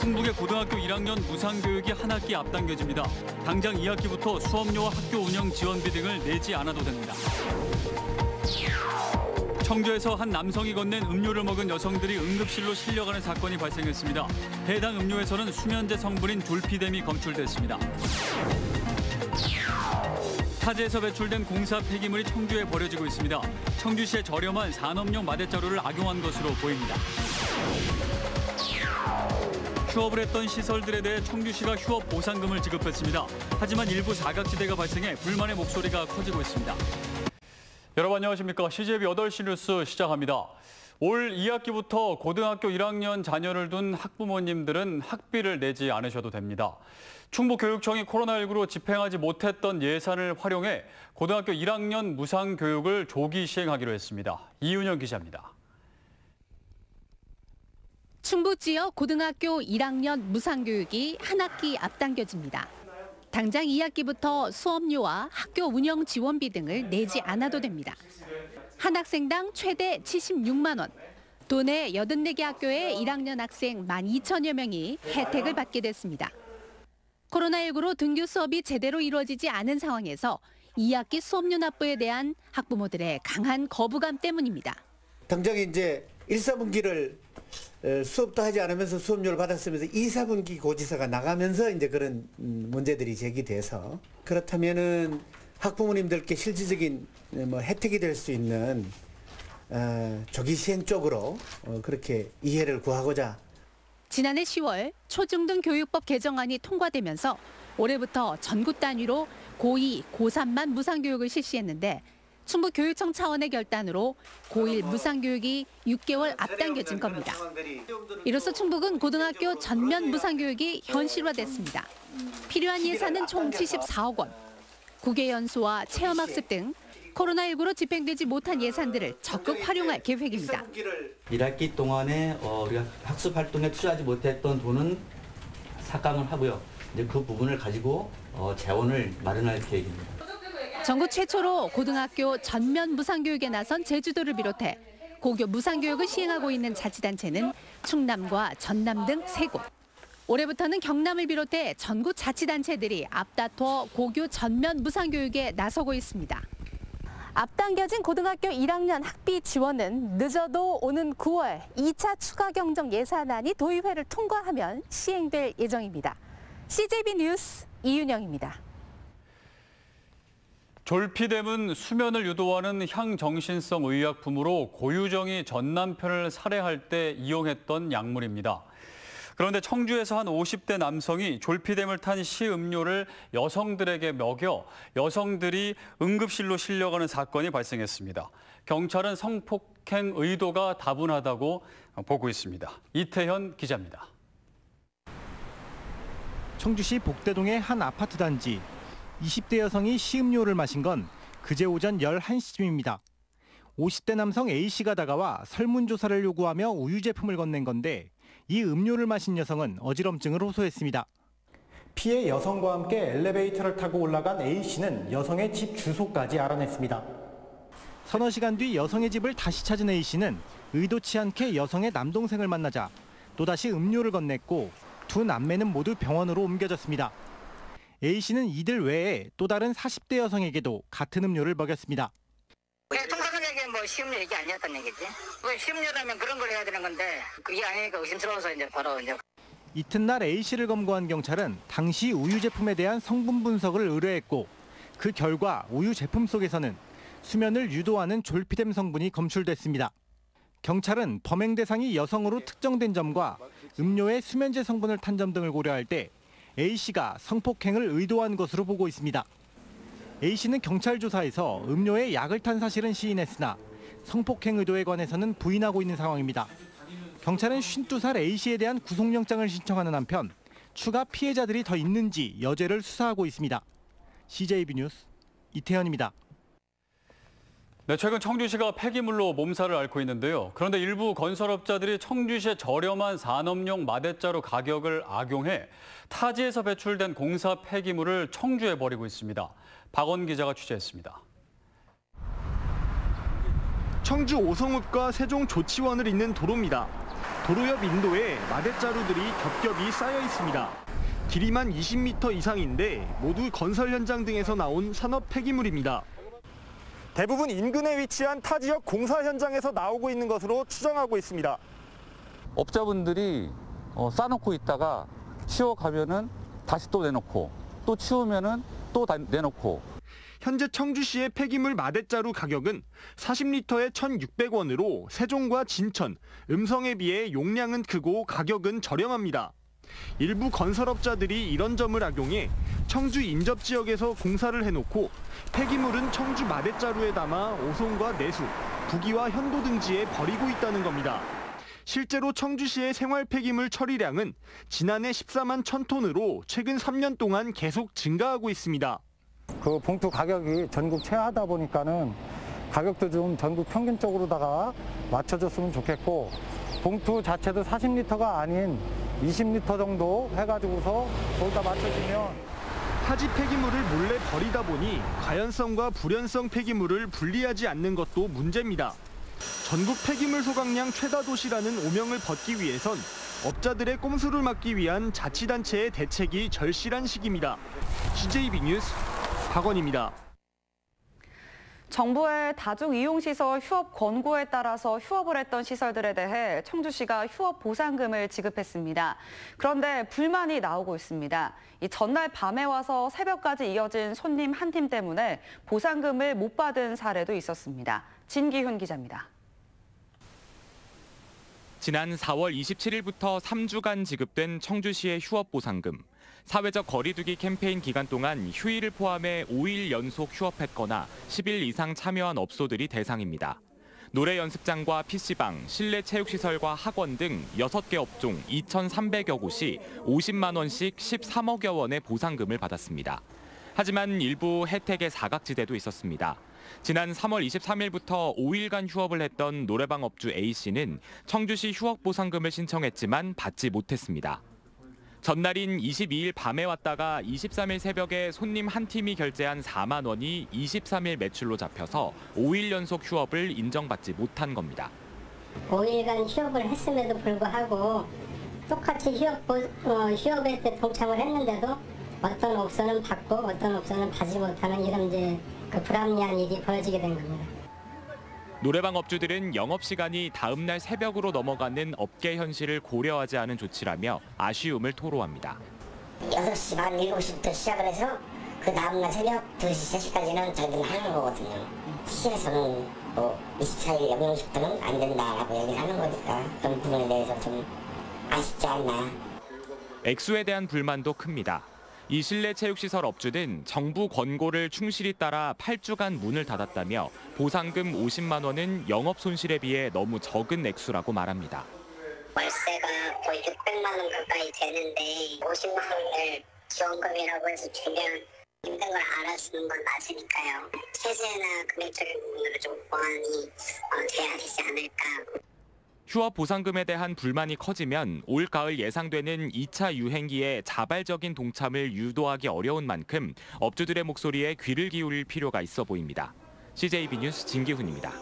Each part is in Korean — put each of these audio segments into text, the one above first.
충북의 고등학교 1학년 무상교육이 한 학기 앞당겨집니다. 당장 2학기부터 수업료와 학교 운영 지원비 등을 내지 않아도 됩니다. 청주에서 한 남성이 건넨 음료를 먹은 여성들이 응급실로 실려가는 사건이 발생했습니다. 해당 음료에서는 수면제 성분인 졸피뎀이 검출됐습니다. 타지에서 배출된 공사 폐기물이 청주에 버려지고 있습니다. 청주시의 저렴한 산업용 마대자루를 악용한 것으로 보입니다. 휴업을 했던 시설들에 대해 청주시가 휴업 보상금을 지급했습니다. 하지만 일부 사각지대가 발생해 불만의 목소리가 커지고 있습니다. 여러분 안녕하십니까. CJB 8시 뉴스 시작합니다. 올 2학기부터 고등학교 1학년 자녀를 둔 학부모님들은 학비를 내지 않으셔도 됩니다. 충북교육청이 코로나19로 집행하지 못했던 예산을 활용해 고등학교 1학년 무상교육을 조기 시행하기로 했습니다. 이윤영 기자입니다. 충북 지역 고등학교 1학년 무상교육이 한 학기 앞당겨집니다. 당장 2학기부터 수업료와 학교 운영 지원비 등을 내지 않아도 됩니다. 한 학생당 최대 76만 원. 도내 84개 학교의 1학년 학생 12,000여 명이 혜택을 받게 됐습니다. 코로나19로 등교 수업이 제대로 이루어지지 않은 상황에서 2학기 수업료 납부에 대한 학부모들의 강한 거부감 때문입니다. 당장 이제 1, 4분기를 수업도 하지 않으면서 수업료를 받았으면서 2, 4분기 고지서가 나가면서 이제 그런 문제들이 제기돼서 그렇다면은 학부모님들께 실질적인 혜택이 될 수 있는 조기 시행 쪽으로 그렇게 이해를 구하고자. 지난해 10월 초중등 교육법 개정안이 통과되면서 올해부터 전국 단위로 고2, 고3만 무상교육을 실시했는데 충북교육청 차원의 결단으로 고1 무상교육이 6개월 앞당겨진 겁니다. 이로써 충북은 고등학교 전면 무상교육이 현실화됐습니다. 필요한 예산은 총 74억 원. 국외연수와 체험학습 등 코로나19로 집행되지 못한 예산들을 적극 활용할 계획입니다. 1학기 동안에 우리가 학습 활동에 투자하지 못했던 돈은 삭감을 하고요. 이제 그 부분을 가지고 재원을 마련할 계획입니다. 전국 최초로 고등학교 전면 무상교육에 나선 제주도를 비롯해 고교 무상교육을 시행하고 있는 자치단체는 충남과 전남 등 3곳. 올해부터는 경남을 비롯해 전국 자치단체들이 앞다퉈 고교 전면 무상교육에 나서고 있습니다. 앞당겨진 고등학교 1학년 학비 지원은 늦어도 오는 9월 2차 추가 경정 예산안이 도의회를 통과하면 시행될 예정입니다. CJB 뉴스 이윤영입니다. 졸피뎀은 수면을 유도하는 향정신성 의약품으로 고유정이 전 남편을 살해할 때 이용했던 약물입니다. 그런데 청주에서 한 50대 남성이 졸피뎀을 탄 시음료를 여성들에게 먹여 여성들이 응급실로 실려가는 사건이 발생했습니다. 경찰은 성폭행 의도가 다분하다고 보고 있습니다. 이태현 기자입니다. 청주시 복대동의 한 아파트 단지. 20대 여성이 시음료를 마신 건 그제 오전 11시쯤입니다. 50대 남성 A씨가 다가와 설문조사를 요구하며 우유 제품을 건넨 건데 이 음료를 마신 여성은 어지럼증을 호소했습니다. 피해 여성과 함께 엘리베이터를 타고 올라간 A씨는 여성의 집 주소까지 알아냈습니다. 서너 시간 뒤 여성의 집을 다시 찾은 A씨는 의도치 않게 여성의 남동생을 만나자 또다시 음료를 건넸고 두 남매는 모두 병원으로 옮겨졌습니다. A씨는 이들 외에 또 다른 40대 여성에게도 같은 음료를 먹였습니다. 통상적인 시음료 얘기 아니었단 얘기지. 왜 시음료라면 그런 걸 해야 되는 건데 그게 아니니까 의심스러워서 이제 바로 이제. 이튿날 A씨를 검거한 경찰은 당시 우유 제품에 대한 성분 분석을 의뢰했고 그 결과 우유 제품 속에서는 수면을 유도하는 졸피뎀 성분이 검출됐습니다. 경찰은 범행 대상이 여성으로 특정된 점과 음료에 수면제 성분을 탄 점 등을 고려할 때 A씨가 성폭행을 의도한 것으로 보고 있습니다. A씨는 경찰 조사에서 음료에 약을 탄 사실은 시인했으나 성폭행 의도에 관해서는 부인하고 있는 상황입니다. 경찰은 52살 A씨에 대한 구속영장을 신청하는 한편 추가 피해자들이 더 있는지 여죄를 수사하고 있습니다. CJB 뉴스 이태현입니다. 네, 최근 청주시가 폐기물로 몸살을 앓고 있는데요. 그런데 일부 건설업자들이 청주시의 저렴한 산업용 마대자루 가격을 악용해 타지에서 배출된 공사 폐기물을 청주에 버리고 있습니다. 박원 기자가 취재했습니다. 청주 오성읍과 세종 조치원을 잇는 도로입니다. 도로 옆 인도에 마대자루들이 겹겹이 쌓여 있습니다. 길이만 20m 이상인데 모두 건설 현장 등에서 나온 산업 폐기물입니다. 대부분 인근에 위치한 타 지역 공사 현장에서 나오고 있는 것으로 추정하고 있습니다. 업자분들이 쌓아놓고 있다가 치워가면은 다시 또 내놓고 또 치우면은 또 내놓고. 현재 청주시의 폐기물 마대자루 가격은 40리터에 1,600원으로 세종과 진천, 음성에 비해 용량은 크고 가격은 저렴합니다. 일부 건설업자들이 이런 점을 악용해 청주 인접 지역에서 공사를 해놓고 폐기물은 청주 마대자루에 담아 오송과 내수, 부기와 현도 등지에 버리고 있다는 겁니다. 실제로 청주시의 생활 폐기물 처리량은 지난해 14만 1,000톤으로 최근 3년 동안 계속 증가하고 있습니다. 그 봉투 가격이 전국 최하다 보니까는 가격도 좀 전국 평균적으로다가 맞춰줬으면 좋겠고, 봉투 자체도 40리터가 아닌 20리터 정도 해가지고서 거기다 맞춰주면. 타지 폐기물을 몰래 버리다 보니 가연성과 불연성 폐기물을 분리하지 않는 것도 문제입니다. 전국 폐기물 소각량 최다 도시라는 오명을 벗기 위해선 업자들의 꼼수를 막기 위한 자치단체의 대책이 절실한 시기입니다. CJB 뉴스 박원입니다. 정부의 다중이용시설 휴업 권고에 따라서 휴업을 했던 시설들에 대해 청주시가 휴업 보상금을 지급했습니다. 그런데 불만이 나오고 있습니다. 이 전날 밤에 와서 새벽까지 이어진 손님 한 팀 때문에 보상금을 못 받은 사례도 있었습니다. 진기훈 기자입니다. 지난 4월 27일부터 3주간 지급된 청주시의 휴업 보상금. 사회적 거리두기 캠페인 기간 동안 휴일을 포함해 5일 연속 휴업했거나 10일 이상 참여한 업소들이 대상입니다. 노래 연습장과 PC방, 실내 체육시설과 학원 등 6개 업종 2,300여 곳이 50만 원씩 13억여 원의 보상금을 받았습니다. 하지만 일부 혜택의 사각지대도 있었습니다. 지난 3월 23일부터 5일간 휴업을 했던 노래방 업주 A씨는 청주시 휴업 보상금을 신청했지만 받지 못했습니다. 전날인 22일 밤에 왔다가 23일 새벽에 손님 한 팀이 결제한 4만 원이 23일 매출로 잡혀서 5일 연속 휴업을 인정받지 못한 겁니다. 5일간 휴업을 했음에도 불구하고 똑같이 휴업에 동참을 했는데도 어떤 업소는 받고 어떤 업소는 받지 못하는 이런 이제 그 불합리한 일이 벌어지게 된 겁니다. 노래방 업주들은 영업시간이 다음 날 새벽으로 넘어가는 업계 현실을 고려하지 않은 조치라며 아쉬움을 토로합니다. 6시 반, 7시부터 시작을 해서 그 다음날 새벽 2시, 3시까지는 저희들은 하는 거거든요. 시에서는 24일 영업시간은 안 된다라고 얘기를 하는 거니까 그런 부분에 대해서 좀 아쉽지 않나. 액수에 대한 불만도 큽니다. 이 실내 체육시설 업주는 정부 권고를 충실히 따라 8주간 문을 닫았다며 보상금 50만 원은 영업 손실에 비해 너무 적은 액수라고 말합니다. 월세가 거의 600만 원 가까이 되는데 50만 원을 지원금이라고 해서 주면 힘든 걸 알아주는 건 맞으니까요. 세제나 금액적인 부분으로 좀 보완이 돼야 되지 않을까. 휴업 보상금에 대한 불만이 커지면 올 가을 예상되는 2차 유행기에 자발적인 동참을 유도하기 어려운 만큼 업주들의 목소리에 귀를 기울일 필요가 있어 보입니다. CJB 뉴스 진기훈입니다.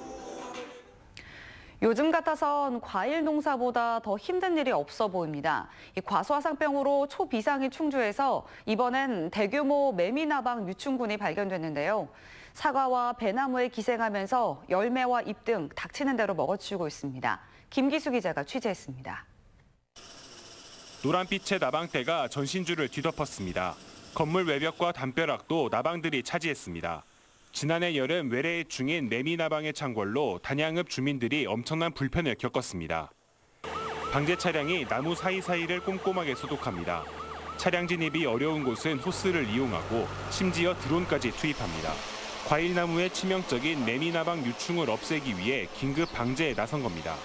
요즘 같아선 과일 농사보다 더 힘든 일이 없어 보입니다. 이 과수화상병으로 초비상이 충주에서 이번엔 대규모 매미나방 유충군이 발견됐는데요. 사과와 배나무에 기생하면서 열매와 잎 등 닥치는 대로 먹어치우고 있습니다. 김기수 기자가 취재했습니다. 노란빛의 나방떼가 전신주를 뒤덮었습니다. 건물 외벽과 담벼락도 나방들이 차지했습니다. 지난해 여름 외래의 중인 매미나방의 창궐로 단양읍 주민들이 엄청난 불편을 겪었습니다. 방제 차량이 나무 사이사이를 꼼꼼하게 소독합니다. 차량 진입이 어려운 곳은 호스를 이용하고 심지어 드론까지 투입합니다. 과일나무의 치명적인 매미나방 유충을 없애기 위해 긴급 방제에 나선 겁니다.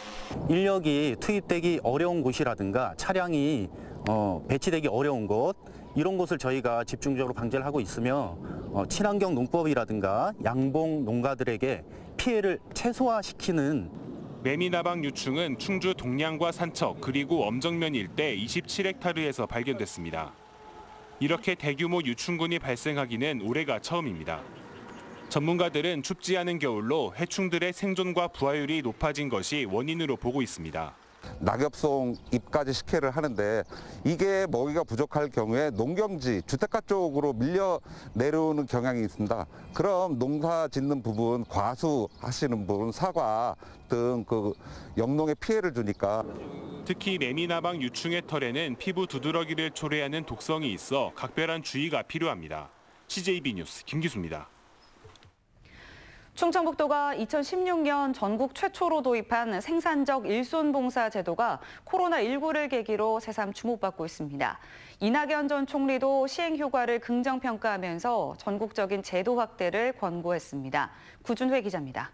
인력이 투입되기 어려운 곳이라든가 차량이 배치되기 어려운 곳, 이런 곳을 저희가 집중적으로 방제를 하고 있으며 친환경 농법이라든가 양봉 농가들에게 피해를 최소화시키는. 매미나방 유충은 충주 동량과 산척 그리고 엄정면 일대 27헥타르에서 발견됐습니다. 이렇게 대규모 유충군이 발생하기는 올해가 처음입니다. 전문가들은 춥지 않은 겨울로 해충들의 생존과 부화율이 높아진 것이 원인으로 보고 있습니다. 낙엽송 잎까지 식혜를 하는데 이게 먹이가 부족할 경우에 농경지, 주택가 쪽으로 밀려 내려오는 경향이 있습니다. 그럼 농사 짓는 부분, 과수하시는 부분, 사과 등 그 영농에 피해를 주니까. 특히 매미나방 유충의 털에는 피부 두드러기를 초래하는 독성이 있어 각별한 주의가 필요합니다. CJB 뉴스 김기수입니다. 충청북도가 2016년 전국 최초로 도입한 생산적 일손봉사 제도가 코로나19를 계기로 새삼 주목받고 있습니다. 이낙연 전 총리도 시행 효과를 긍정평가하면서 전국적인 제도 확대를 권고했습니다. 구준회 기자입니다.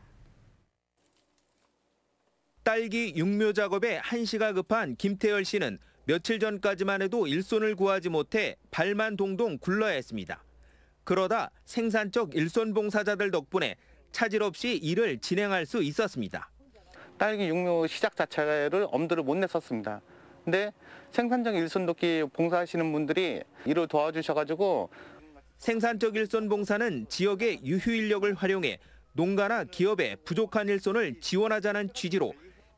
딸기 육묘 작업에 한시가 급한 김태열 씨는 며칠 전까지만 해도 일손을 구하지 못해 발만 동동 굴러야 했습니다. 그러다 생산적 일손 봉사자들 덕분에 차질 없이 일을 진행할 수 있었습니다. 딸기 육묘 시작 자체를 엄두를 못 냈었습니다. 근데 생산적 일손 돕기 봉사하시는 분들이 일을 도와주셔가지고 생산적 일손 봉사는 지역의 유휴 인력을 활용해 농가나 기업의 부족한 일손을 지원하자는 취지로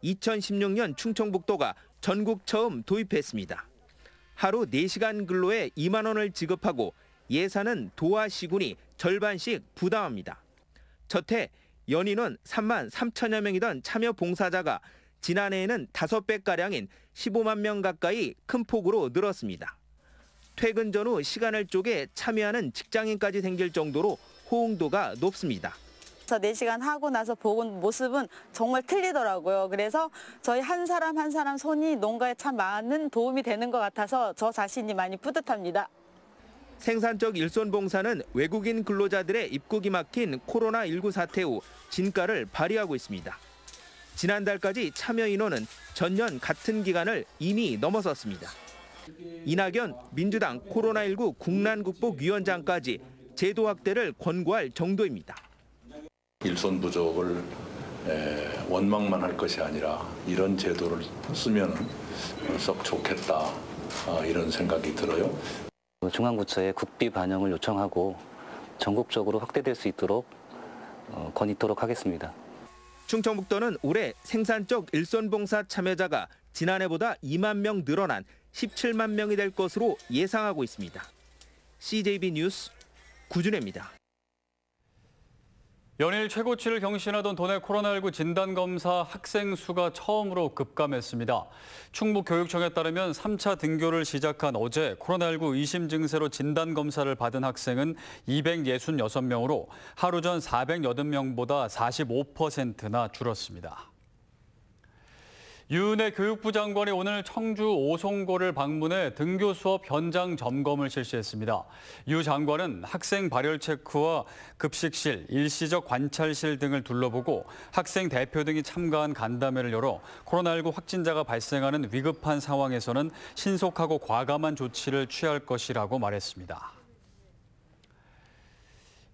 2016년 충청북도가 전국 처음 도입했습니다. 하루 4시간 근로에 2만 원을 지급하고 예산은 도와 시군이 절반씩 부담합니다. 저태 연인원 3만 3천여 명이던 참여 봉사자가 지난해에는 5배가량인 15만 명 가까이 큰 폭으로 늘었습니다. 퇴근 전후 시간을 쪼개 참여하는 직장인까지 생길 정도로 호응도가 높습니다. 4시간 하고 나서 본 모습은 정말 틀리더라고요. 그래서 저희 한 사람 한 사람 손이 농가에 참 많은 도움이 되는 것 같아서 저 자신이 많이 뿌듯합니다. 생산적 일손 봉사는 외국인 근로자들의 입국이 막힌 코로나19 사태 후 진가를 발휘하고 있습니다. 지난달까지 참여 인원은 전년 같은 기간을 이미 넘어섰습니다. 이낙연 민주당 코로나19 국난극복위원장까지 제도 확대를 권고할 정도입니다. 일손 부족을 원망만 할 것이 아니라 이런 제도를 쓰면 썩 좋겠다 이런 생각이 들어요. 중앙부처에 국비 반영을 요청하고 전국적으로 확대될 수 있도록 건의토록 하겠습니다. 충청북도는 올해 생산적 일손봉사 참여자가 지난해보다 2만 명 늘어난 17만 명이 될 것으로 예상하고 있습니다. CJB 뉴스 구준혜입니다. 연일 최고치를 경신하던 도내 코로나19 진단검사 학생 수가 처음으로 급감했습니다. 충북교육청에 따르면 3차 등교를 시작한 어제 코로나19 의심 증세로 진단검사를 받은 학생은 266명으로 하루 전 480명보다 45%나 줄었습니다. 유은혜 교육부 장관이 오늘 청주 오송고를 방문해 등교 수업 현장 점검을 실시했습니다. 유 장관은 학생 발열 체크와 급식실, 일시적 관찰실 등을 둘러보고 학생 대표 등이 참가한 간담회를 열어 코로나19 확진자가 발생하는 위급한 상황에서는 신속하고 과감한 조치를 취할 것이라고 말했습니다.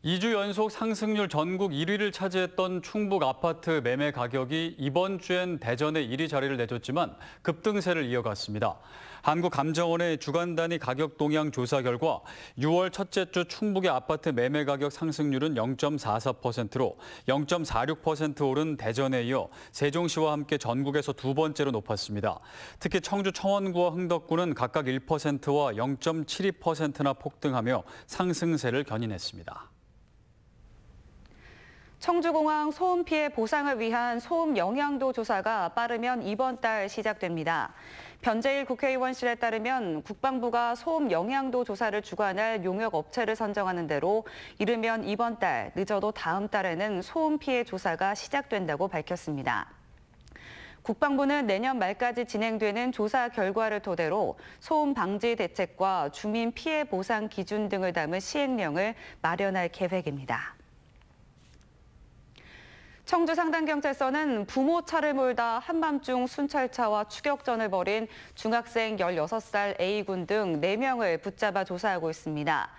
2주 연속 상승률 전국 1위를 차지했던 충북 아파트 매매 가격이 이번 주엔 대전에 1위 자리를 내줬지만 급등세를 이어갔습니다. 한국감정원의 주간 단위 가격 동향 조사 결과 6월 첫째 주 충북의 아파트 매매 가격 상승률은 0.44%로 0.46% 오른 대전에 이어 세종시와 함께 전국에서 두 번째로 높았습니다. 특히 청주 청원구와 흥덕구는 각각 1%와 0.72%나 폭등하며 상승세를 견인했습니다. 청주공항 소음 피해 보상을 위한 소음 영향도 조사가 빠르면 이번 달 시작됩니다. 변재일 국회의원실에 따르면 국방부가 소음 영향도 조사를 주관할 용역 업체를 선정하는 대로 이르면 이번 달, 늦어도 다음 달에는 소음 피해 조사가 시작된다고 밝혔습니다. 국방부는 내년 말까지 진행되는 조사 결과를 토대로 소음 방지 대책과 주민 피해 보상 기준 등을 담은 시행령을 마련할 계획입니다. 청주 상당경찰서는 부모 차를 몰다 한밤중 순찰차와 추격전을 벌인 중학생 16살 A군 등 4명을 붙잡아 조사하고 있습니다.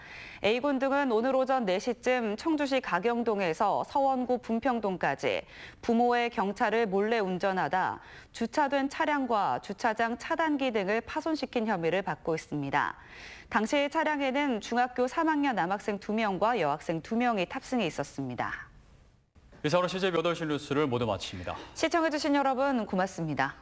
A군 등은 오늘 오전 4시쯤 청주시 가경동에서 서원구 분평동까지 부모의 경차를 몰래 운전하다 주차된 차량과 주차장 차단기 등을 파손시킨 혐의를 받고 있습니다. 당시 차량에는 중학교 3학년 남학생 2명과 여학생 2명이 탑승해 있었습니다. 이상으로 CJB 8시 뉴스를 모두 마칩니다. 시청해주신 여러분 고맙습니다.